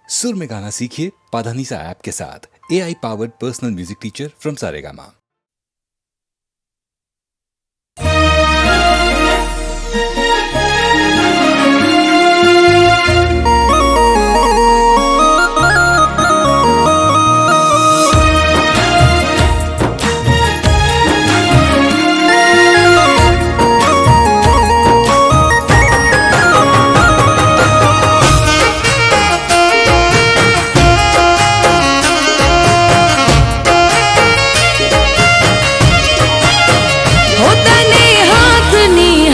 सुर में गाना सीखिए पाधानीसा ऐप के साथ। AI powered personal music teacher from Saregama.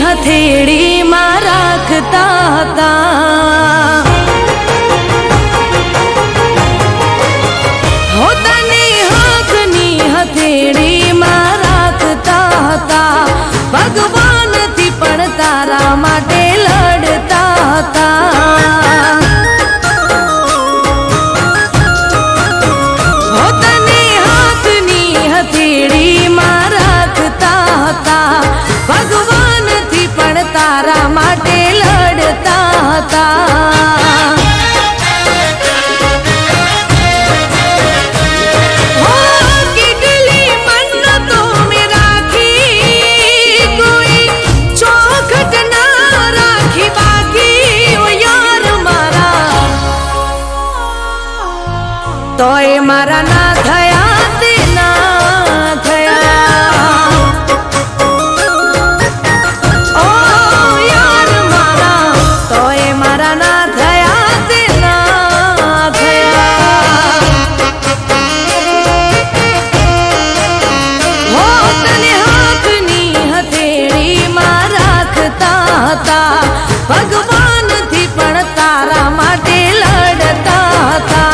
हथेड़ी में राखता था हथेड़ी में राखता था भगवान थी पण तारा माटे लड़ता था। हथेड़ी में राखता था भगवान थी पण तारा माटे लड़ता था। हो किडली मन्नतों में राखी कोई चौखट ना राखी बाकी ओ यार मारा तोय मारा ना थया तेना थया भगवान थी पण तारा माटे लड़ता था।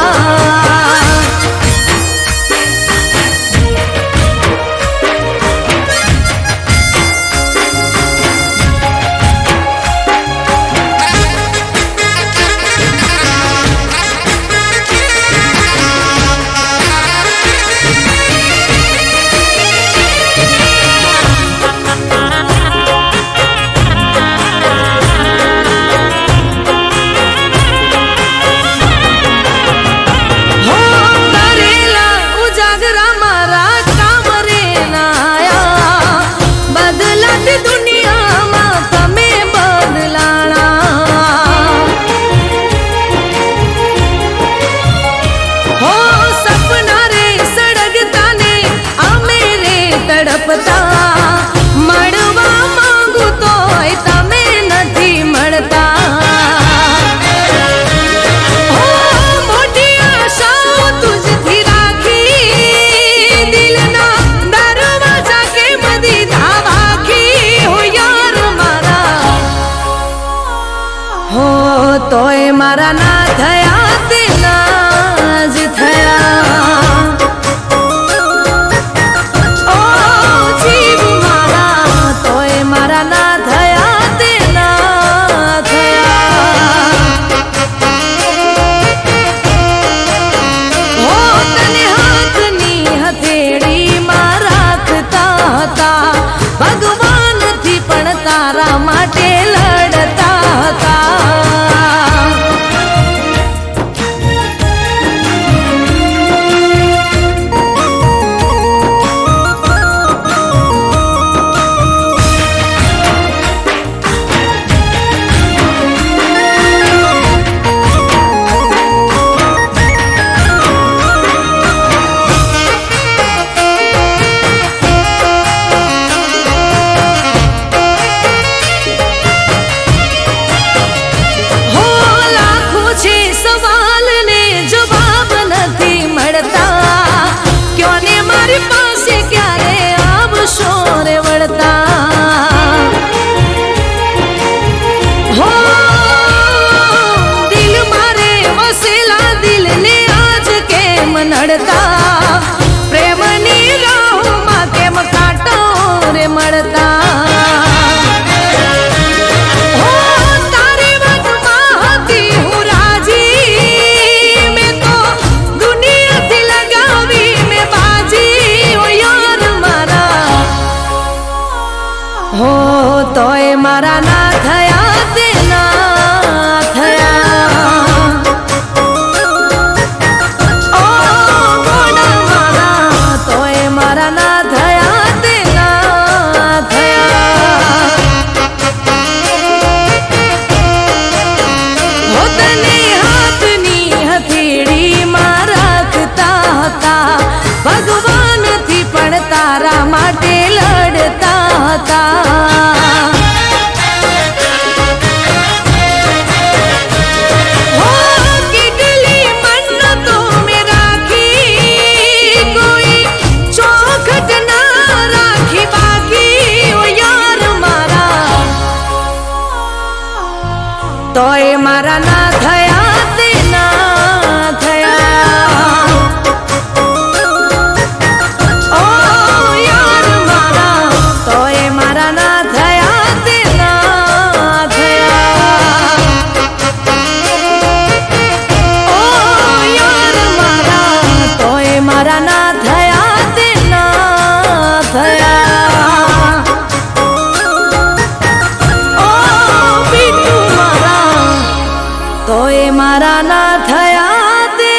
ના થયા તે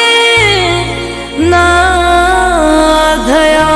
ના થયા.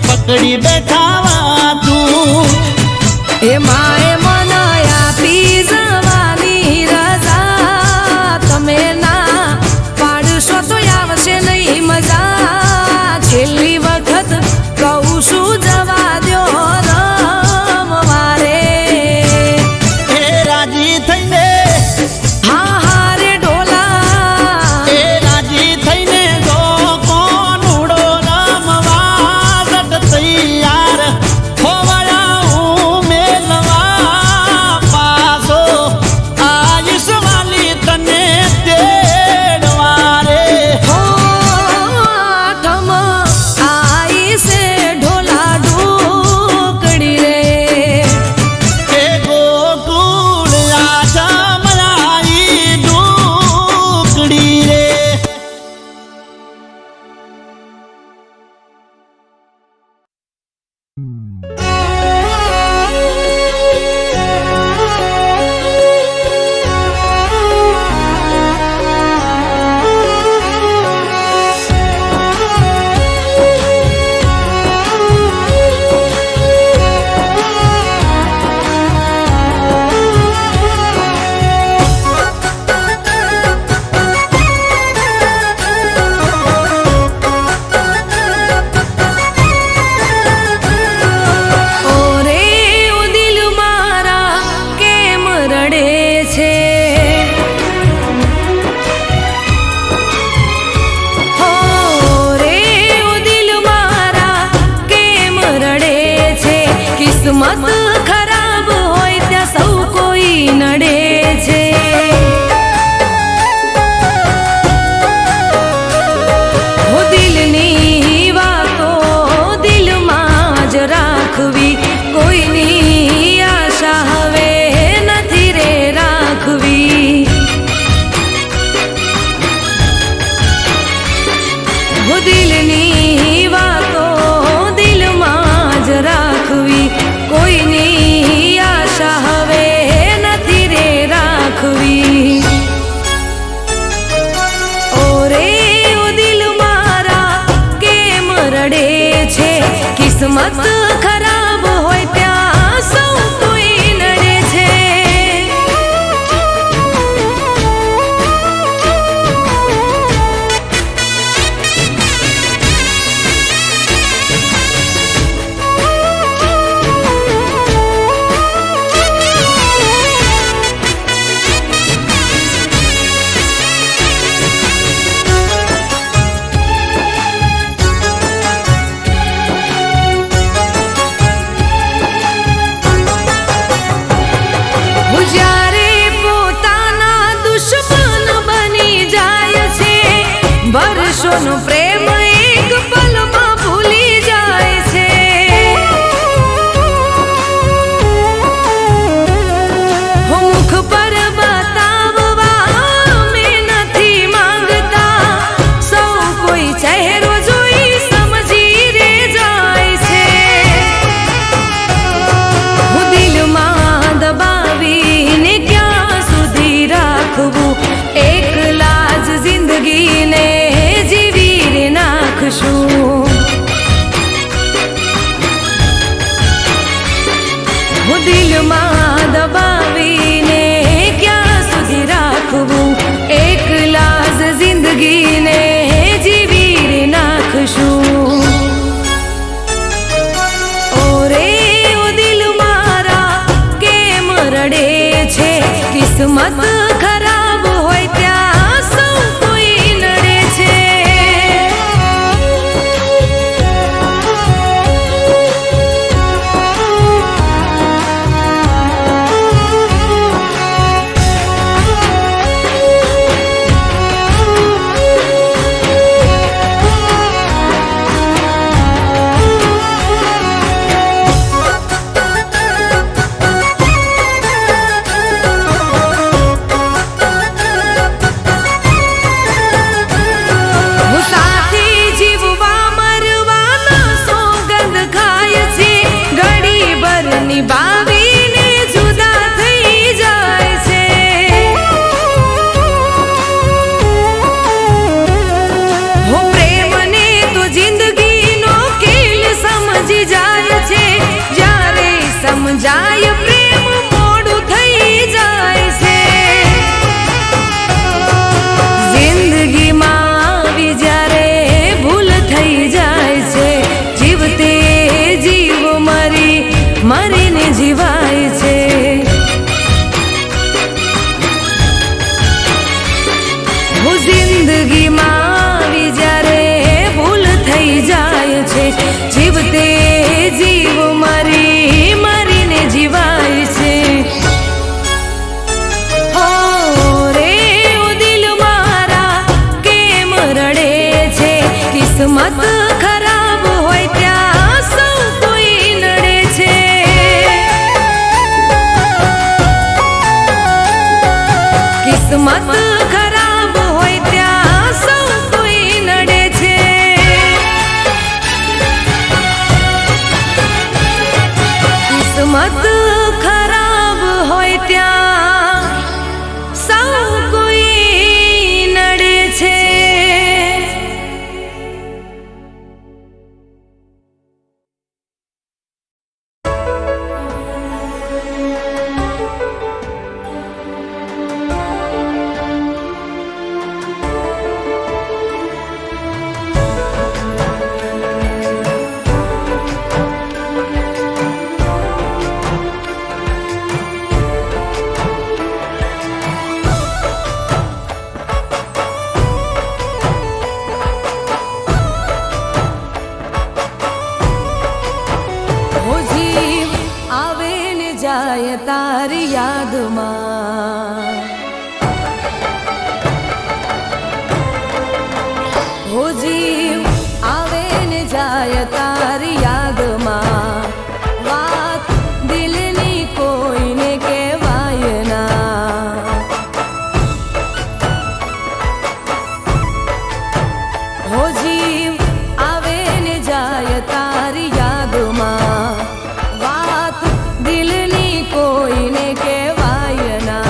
પકડી બેઠાવા તું એ માએ મને આપી જવાની રજા, તમે ના પાડશો તો આવશે નહીં મજા. છેલ્લી વખત કહું છું જવા દ્યો રમવા રે. એ રાજી થઈને હા હા રે ઢોલા, એ રાજી થઈને કિસ્મત ખરાબ હોય ત્યાં સૌ કોઈ નડે છે. જ્યારે પોતાના દુશ્મન બની જાય છે, વર્ષોનો પ્રેમ એક પલમાં ભૂલી જાય છે. મુખ પર બતાવવા અમે નથી માંગતા, સૌ કોઈ ચહેરો જોઈ સમજી રે જાય છે. હું દિલમાં દબાવીને ક્યાં સુધી રાખવું, એકલા જ જિંદગીને જીવી રે નાખશું. હું દિલમાં દબાવીને ક્યાં સુધી રાખવું, એકલા જ જિંદગીને જીવી રે નાખશું. ઓરે ઓ દિલ મારા કેમ રડે છે, કિસ્મત ખરાબ હોય ત્યાં સૌ કોઈ નડે છે. હું સાથી જીવવા મરવાના સોગંદ ખાય છે, ઘડી ભર નિભાવીને જુદા થઈ જાય છે. હું પ્રેમને તો જિંદગીનો ખેલ સમજી જાય છે, જ્યારે સમજાય પ્રેમ મોડું થઈ જાય છે. જિંદગીમાં આવી જ્યારે ભૂલ થઈ જાય છે, જીવતે જીવ મરીને જીવાય છે. હું જિંદગીમાં આવી જ્યારે ભૂલ થઈ જાય છે, જીવતે જીવ મરીને જીવાય છે. ઓ રે ઓ દિલ મારા કેમ રડે છે, કિસ્મત ખરાબ હોય ત્યાં સૌ કોઈ નડે છે. કિસ્મત ખરાબ હોય ત્યાં સૌ કોઈ નડે છે. કિસ્મત ખરાબ હોય ત્યાં સૌ કોઈ નડે છે. હો જીવ આવે ને જાય તારી યાદમાં, હો જીવ આવે ને જાય તારી યાદમાં, વાત દિલની કોઈને કહેવાય ના. હો જીવ આવે ને જાય તારી યાદમાં, વાત દિલની કોઈને કહેવાય ના.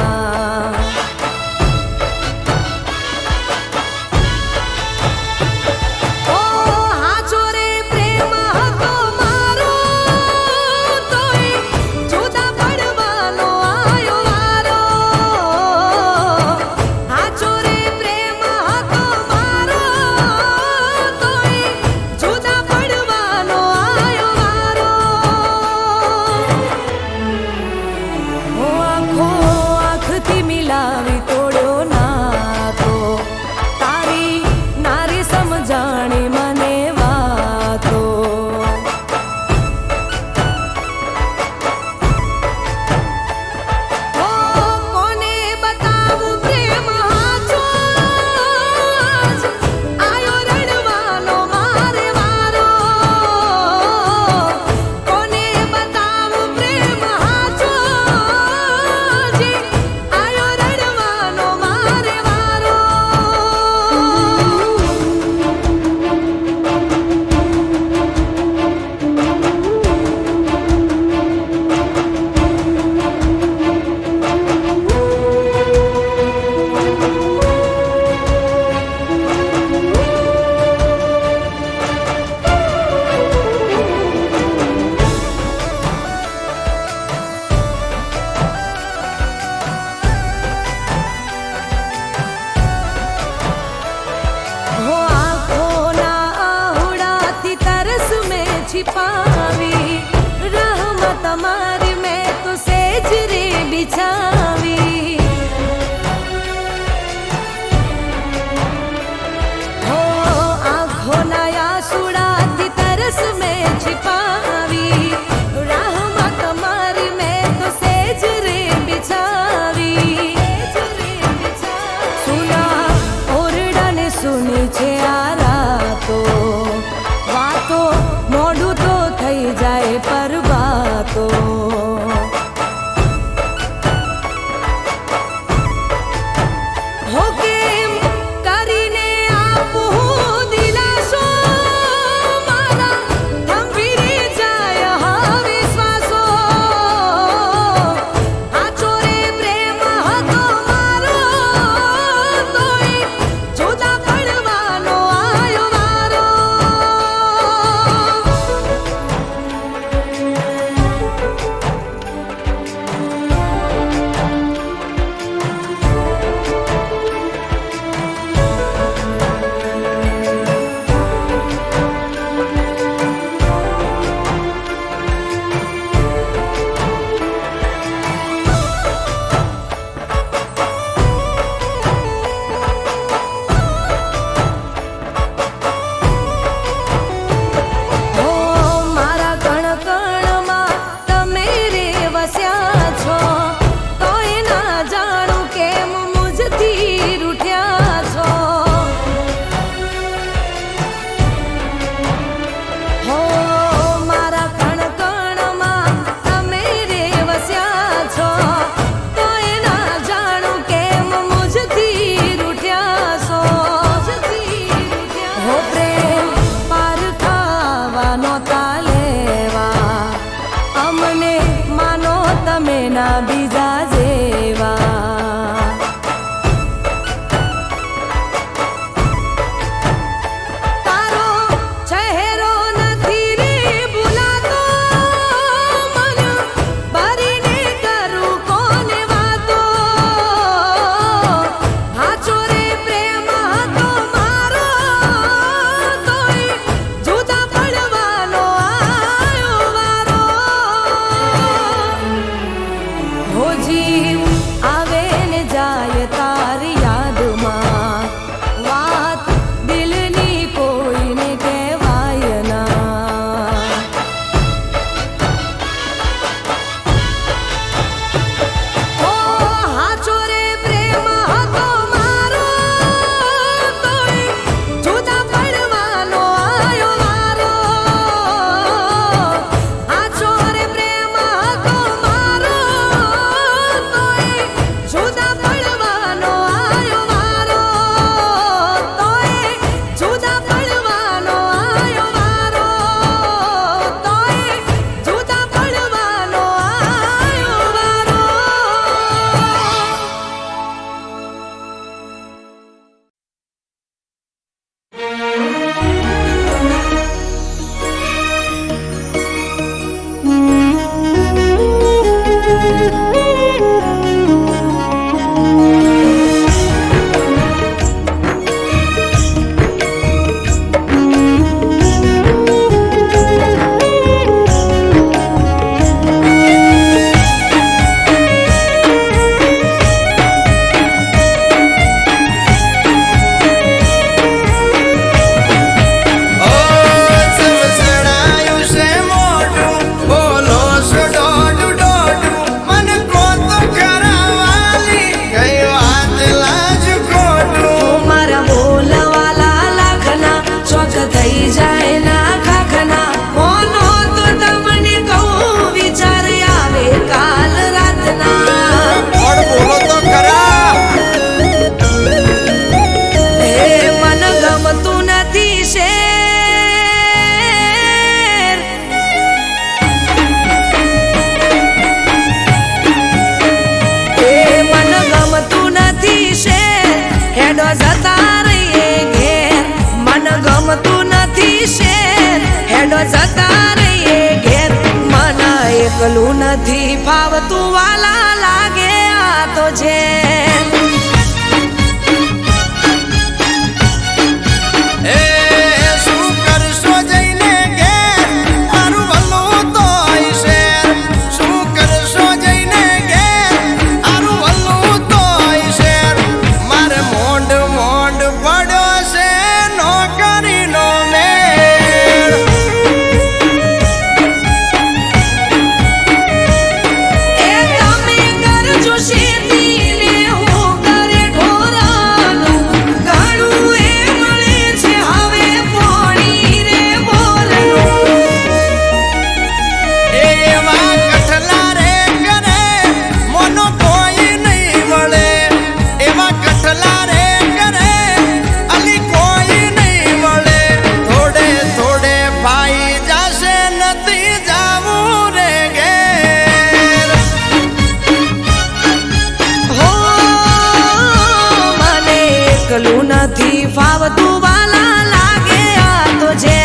छिपावी रहमत તમારી મેં તો સેજ રે બિછાવી હો આંખોના આંસુડાથી તરસ મેં छिपावी रहमत તમારી મેં તો સેજ રે બિછાવી સુના ઓરડાને સુની છે આ રાતો વાતો મોડું તો થઈ જાય પર વાતો હો કેમ કરીને આપું દિલાસો મારા થંભી જાય હવે શ્વાસો આચો રે પ્રેમ હતો મારો તોય જુદા પડવાનો આયો વારો ઓ મારા કણ કણમાં તમે રે વસ્યા છો તોય ના જાણું કેમ મુજથી રૂઠ્યા છો હો મારા કણ કણમાં તમે રે વસ્યા છો તોય ના જાણું કેમ મુજથી રૂઠ્યા છો હો પ્રેમ પાર ખાવા નહોતા લેવા અમને માનો તમે ના બીજા જેવા તારો ચહેરો નથી રે ભૂલાતો મન ભરીને કરું કોને વાતો હાચો રે પ્રેમ હતો મારો તોય જુદા પડવાનો આયો વારો હો જીવ આવે ને જાય તારી યાદમાં વાત દિલની કોઈને કહેવાય ના ઓ હાચો રે પ્રેમ હતો મારો તોય જુદા પડવાનો આયો વારો હાચો રે પ્રેમ હતો મારો તોય જુદા પડવાનો આયો વારો તોય જુદા પડવાનો આયો વારો તોય જુદા પડવાનો આયો વારો મારા બોલવાલા લાખના ચોક થઈ જાય ના ખાખના મોનો તો તમને કહું વિચાર આવે કાલ રાતના એ મન ગમતું નથી શેર એ મન ગમતું નથી શેર હેડો જતા રહીએ ઘેર મન ગમતું નથી શેર હેડો જતા રહીએ ઘેર મન એકલું નથી ફાવતું વાલા લાગે આ તો છે એ શું કરશો જઈને ઘેર એકલું નથી ફાવતું વાલા લાગે આ તો છે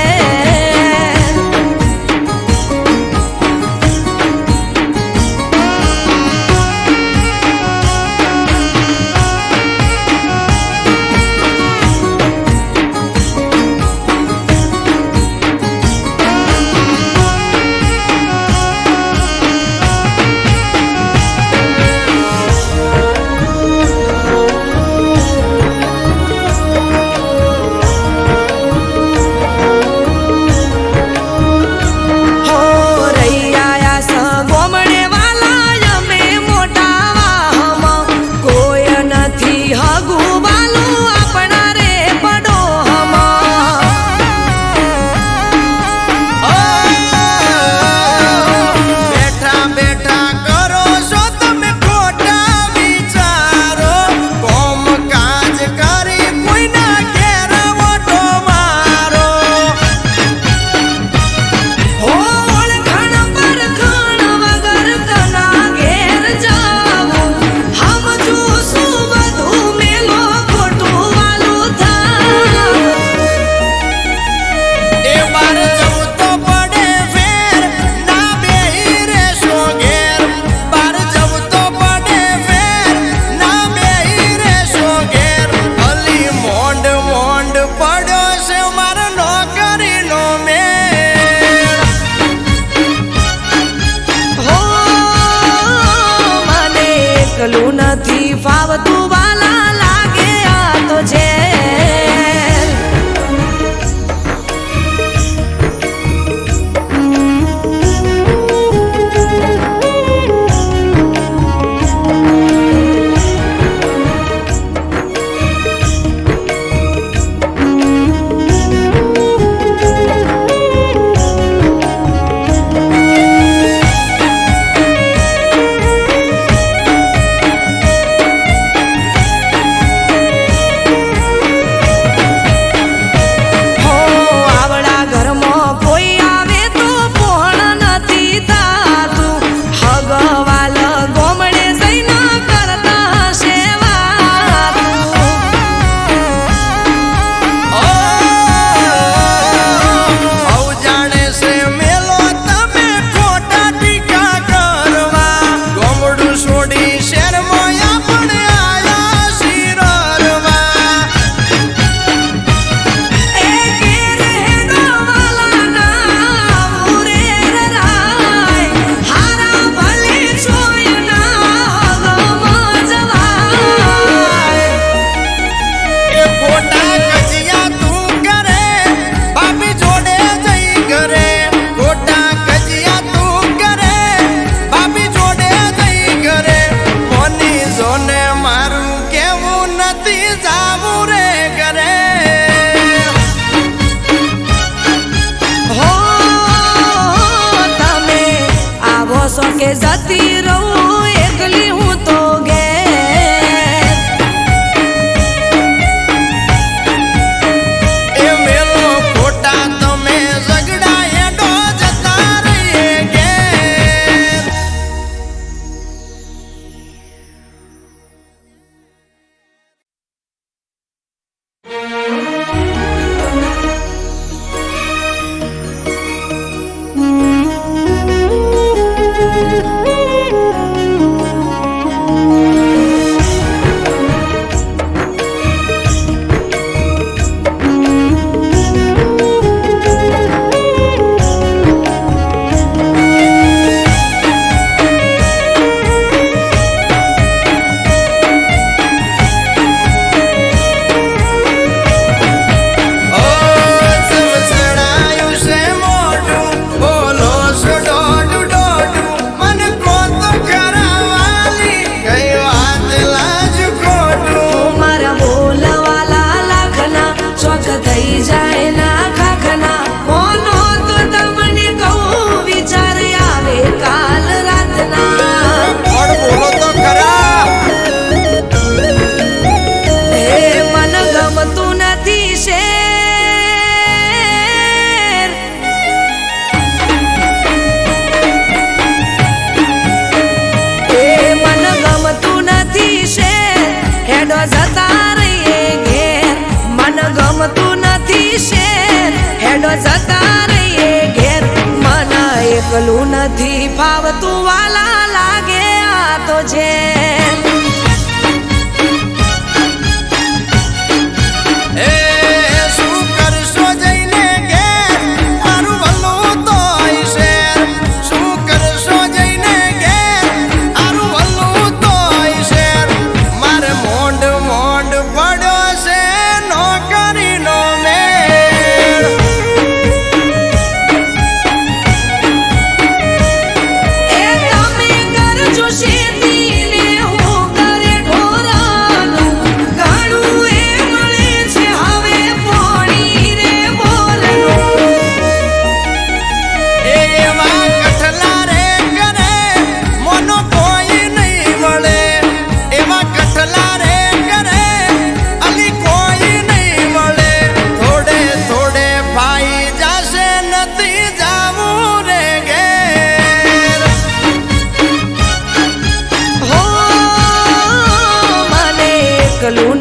નથી ફાવતું વાલા લાગે આ તો છે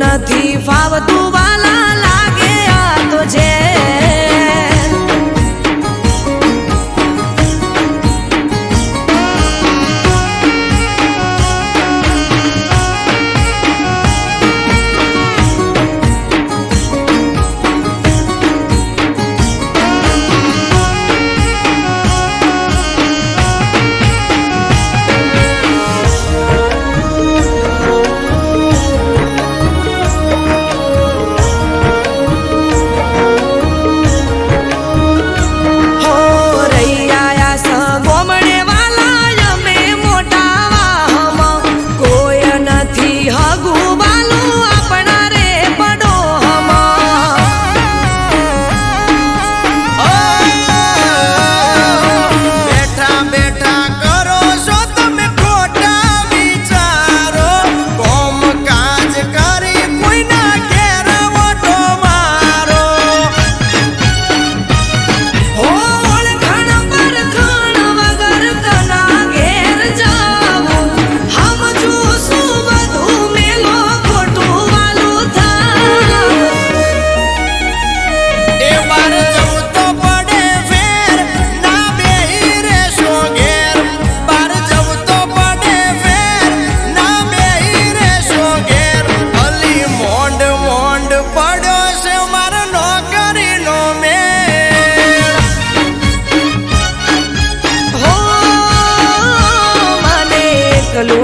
નથી ફાવતું વાલા લાગે આ તો છે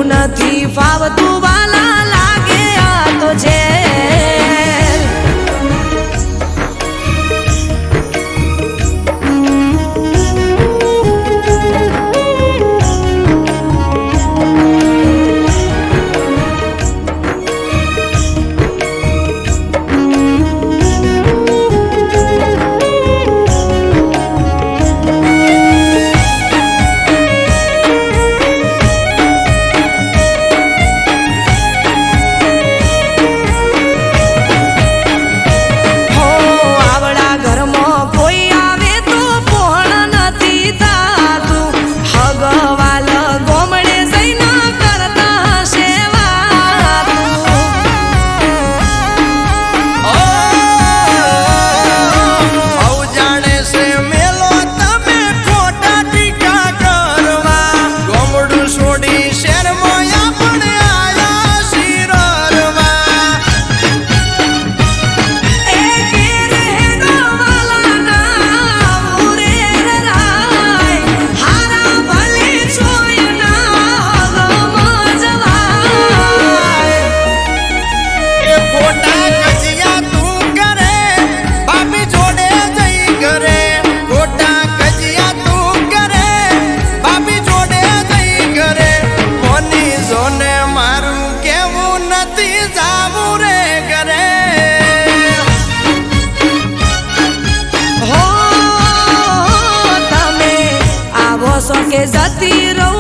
નથી ફાવતું વાલા લાગે આ તો છે કે જતી રહું